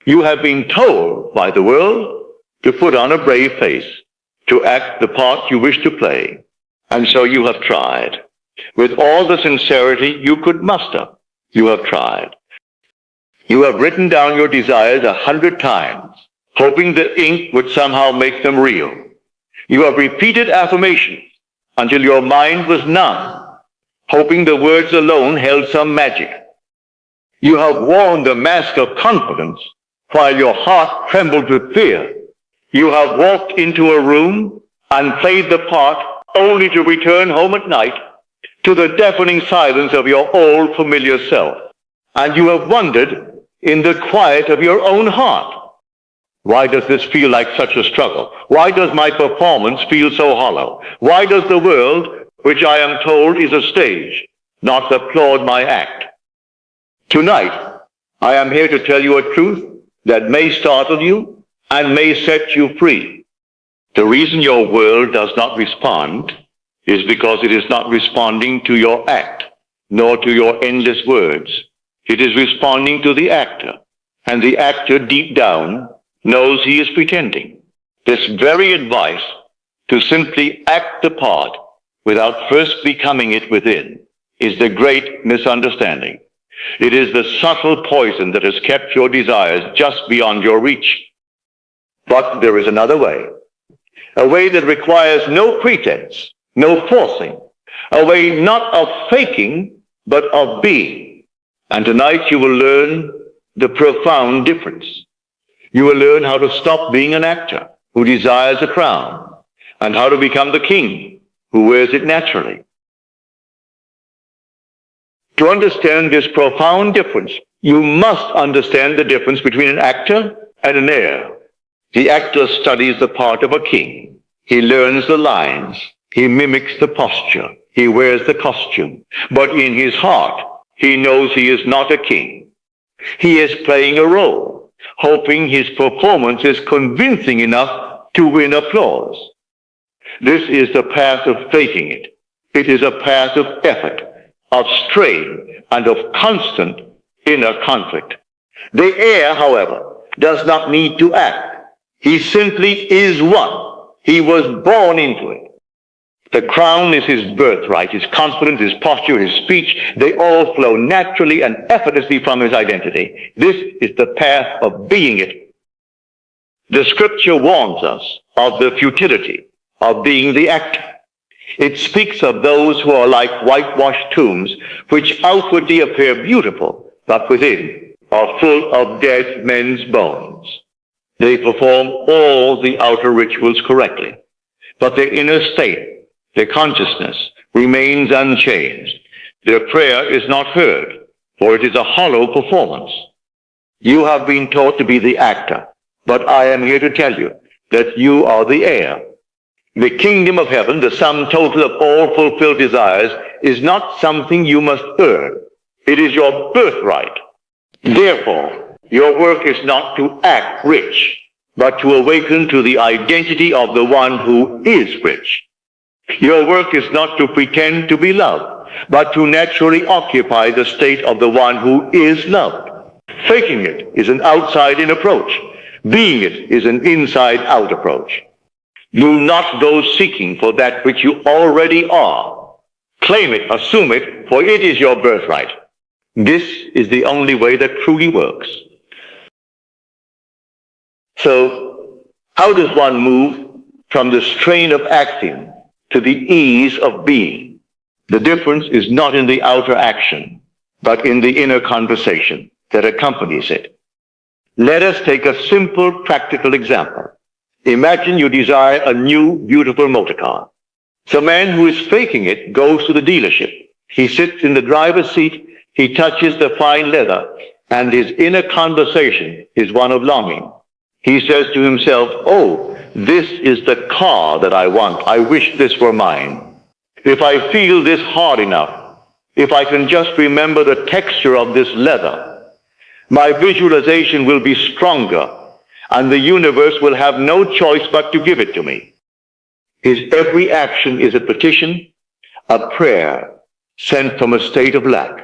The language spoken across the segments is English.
You have been told by the world to put on a brave face, to act the part you wish to play. And so you have tried. With all the sincerity you could muster, you have tried. You have written down your desires 100 times, hoping the ink would somehow make them real. You have repeated affirmations until your mind was numb, hoping the words alone held some magic. You have worn the mask of confidence while your heart trembled with fear. You have walked into a room and played the part only to return home at night to the deafening silence of your old familiar self. And you have wondered in the quiet of your own heart, why does this feel like such a struggle? Why does my performance feel so hollow? Why does the world, which I am told is a stage, not applaud my act? Tonight, I am here to tell you a truth that may startle you and may set you free. The reason your world does not respond is because it is not responding to your act, nor to your endless words. It is responding to the actor, and the actor deep down knows he is pretending. This very advice to simply act the part without first becoming it within is the great misunderstanding. It is the subtle poison that has kept your desires just beyond your reach. But there is another way, a way that requires no pretense, no forcing, a way not of faking, but of being. And tonight you will learn the profound difference. You will learn how to stop being an actor who desires a crown, and how to become the king who wears it naturally. To understand this profound difference, you must understand the difference between an actor and an heir. The actor studies the part of a king. He learns the lines. He mimics the posture. He wears the costume. But in his heart, he knows he is not a king. He is playing a role, hoping his performance is convincing enough to win applause. This is the path of faking it. It is a path of effort, of strain, and of constant inner conflict. The heir, however, does not need to act. He simply is one. He was born into it. The crown is his birthright, his confidence, his posture, his speech. They all flow naturally and effortlessly from his identity. This is the path of being it. The scripture warns us of the futility of being the actor. It speaks of those who are like whitewashed tombs, which outwardly appear beautiful, but within are full of dead men's bones. They perform all the outer rituals correctly, but their inner state, their consciousness, remains unchanged. Their prayer is not heard, for it is a hollow performance. You have been taught to be the actor, but I am here to tell you that you are the heir. The kingdom of heaven, the sum total of all fulfilled desires, is not something you must earn. It is your birthright. Therefore, your work is not to act rich, but to awaken to the identity of the one who is rich. Your work is not to pretend to be loved, but to naturally occupy the state of the one who is loved. Faking it is an outside-in approach. Being it is an inside-out approach. Do not go seeking for that which you already are. Claim it, assume it, for it is your birthright. This is the only way that truly works. So, how does one move from the strain of acting to the ease of being? The difference is not in the outer action, but in the inner conversation that accompanies it. Let us take a simple, practical example. Imagine you desire a new, beautiful motor car. The man who is faking it goes to the dealership. He sits in the driver's seat, he touches the fine leather, and his inner conversation is one of longing. He says to himself, "Oh, this is the car that I want. I wish this were mine. If I feel this hard enough, if I can just remember the texture of this leather, my visualization will be stronger, and the universe will have no choice but to give it to me." His every action is a petition, a prayer sent from a state of lack.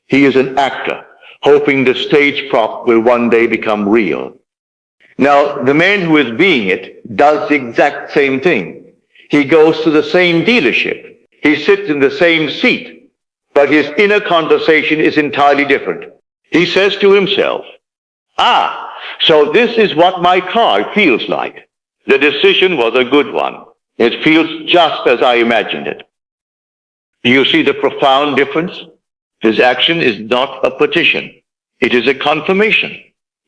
He is an actor hoping the stage prop will one day become real. Now, the man who is being it does the exact same thing. He goes to the same dealership. He sits in the same seat, but his inner conversation is entirely different. He says to himself, so this is what my car feels like. The decision was a good one. It feels just as I imagined it. Do you see the profound difference? His action is not a petition. It is a confirmation.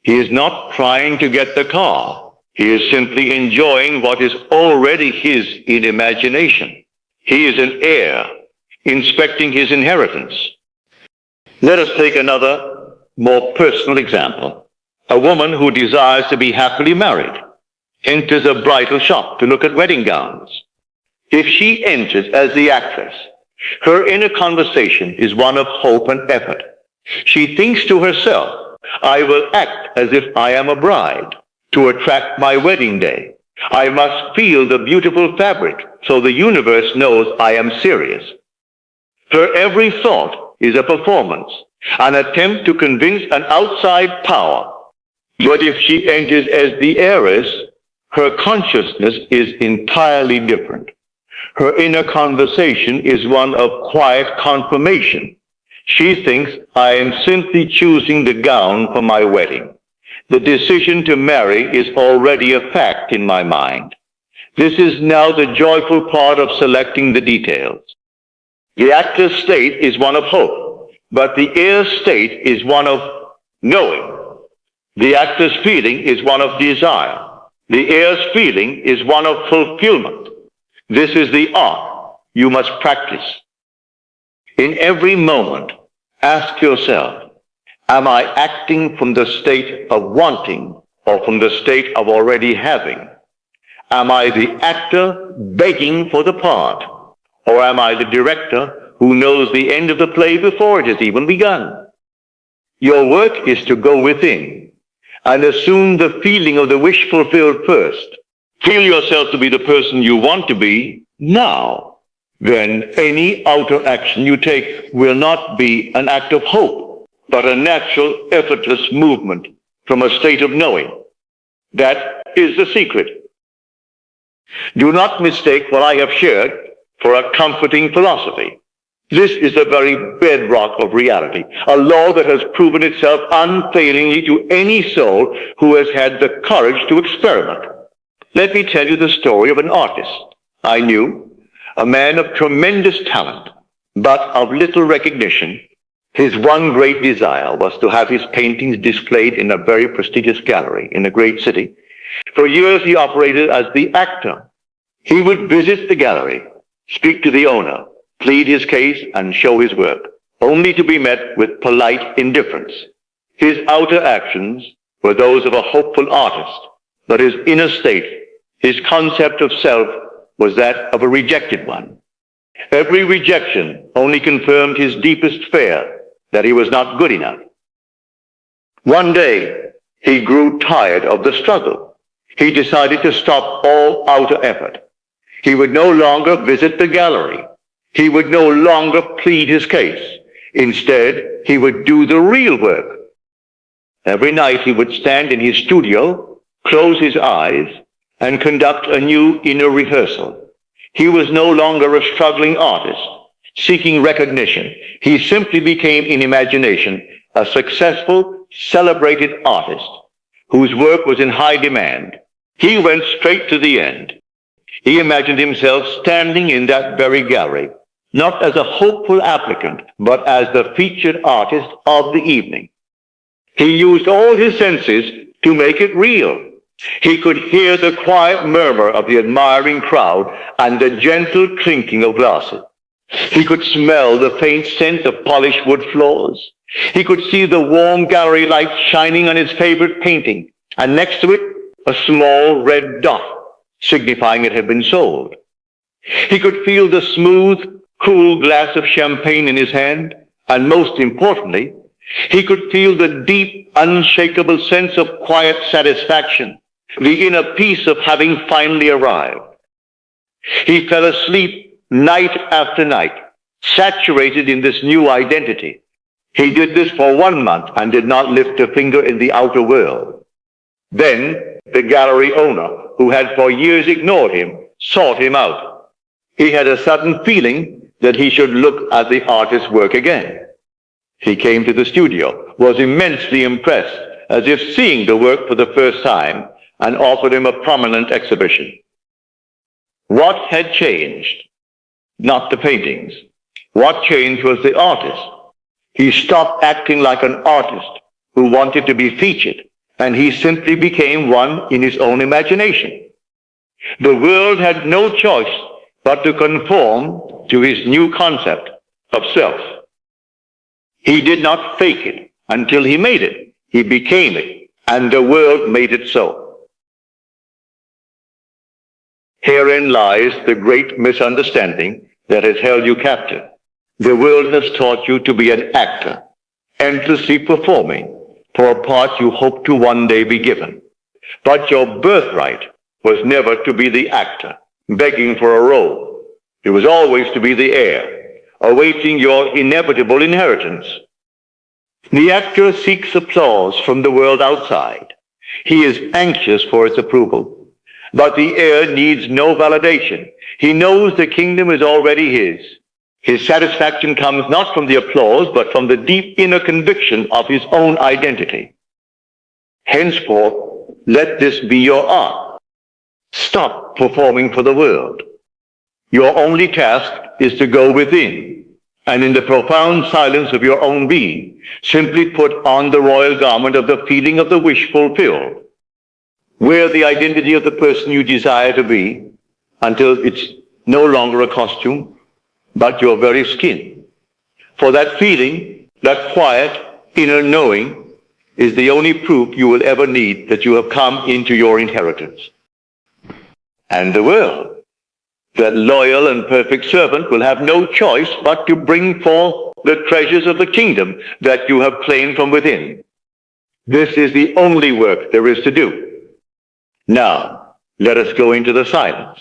He is not trying to get the car. He is simply enjoying what is already his in imagination. He is an heir, inspecting his inheritance. Let us take another, more personal example. A woman who desires to be happily married enters a bridal shop to look at wedding gowns. If she enters as the actress, her inner conversation is one of hope and effort. She thinks to herself, I will act as if I am a bride to attract my wedding day. I must feel the beautiful fabric so the universe knows I am serious. Her every thought is a performance, an attempt to convince an outside power. But if she enters as the heiress, her consciousness is entirely different. Her inner conversation is one of quiet confirmation. She thinks, I am simply choosing the gown for my wedding. The decision to marry is already a fact in my mind. This is now the joyful part of selecting the details. The actor's state is one of hope, but the heir's state is one of knowing. The actor's feeling is one of desire. The heir's feeling is one of fulfillment. This is the art you must practice. In every moment, ask yourself, am I acting from the state of wanting or from the state of already having? Am I the actor begging for the part, or am I the director who knows the end of the play before it has even begun? Your work is to go within and assume the feeling of the wish fulfilled first. Feel yourself to be the person you want to be now. Then any outer action you take will not be an act of hope, but a natural, effortless movement from a state of knowing. That is the secret. Do not mistake what I have shared for a comforting philosophy. This is the very bedrock of reality, a law that has proven itself unfailingly to any soul who has had the courage to experiment. Let me tell you the story of an artist I knew, a man of tremendous talent, but of little recognition. His one great desire was to have his paintings displayed in a very prestigious gallery in a great city. For years he operated as the actor. He would visit the gallery, speak to the owner, plead his case, and show his work, only to be met with polite indifference. His outer actions were those of a hopeful artist, but his inner state, his concept of self, was that of a rejected one. Every rejection only confirmed his deepest fear that he was not good enough. One day, he grew tired of the struggle. He decided to stop all outer effort. He would no longer visit the gallery. He would no longer plead his case. Instead, he would do the real work. Every night he would stand in his studio, close his eyes, and conduct a new inner rehearsal. He was no longer a struggling artist, seeking recognition. He simply became, in imagination, a successful, celebrated artist whose work was in high demand. He went straight to the end. He imagined himself standing in that very gallery, not as a hopeful applicant, but as the featured artist of the evening. He used all his senses to make it real. He could hear the quiet murmur of the admiring crowd and the gentle clinking of glasses. He could smell the faint scent of polished wood floors. He could see the warm gallery light shining on his favorite painting, and next to it, a small red dot, signifying it had been sold. He could feel the smooth, cool glass of champagne in his hand, and most importantly, he could feel the deep, unshakable sense of quiet satisfaction, the inner peace of having finally arrived. He fell asleep night after night, saturated in this new identity. He did this for 1 month and did not lift a finger in the outer world. Then the gallery owner, who had for years ignored him, sought him out. He had a sudden feeling that he should look at the artist's work again. He came to the studio, was immensely impressed, as if seeing the work for the first time, and offered him a prominent exhibition. What had changed? Not the paintings. What changed was the artist. He stopped acting like an artist who wanted to be featured, and he simply became one in his own imagination. The world had no choice but to conform to his new concept of self. He did not fake it until he made it. He became it, and the world made it so. Herein lies the great misunderstanding that has held you captive. The world has taught you to be an actor, endlessly performing for a part you hope to one day be given. But your birthright was never to be the actor, begging for a role. It was always to be the heir, awaiting your inevitable inheritance. The actor seeks applause from the world outside. He is anxious for its approval. But the heir needs no validation. He knows the kingdom is already his. His satisfaction comes not from the applause, but from the deep inner conviction of his own identity. Henceforth, let this be your art. Stop performing for the world. Your only task is to go within, and in the profound silence of your own being, simply put on the royal garment of the feeling of the wish fulfilled. Wear the identity of the person you desire to be until it's no longer a costume, but your very skin. For that feeling, that quiet inner knowing, is the only proof you will ever need that you have come into your inheritance. And the world, that loyal and perfect servant, will have no choice but to bring forth the treasures of the kingdom that you have claimed from within. This is the only work there is to do. Now, let us go into the silence.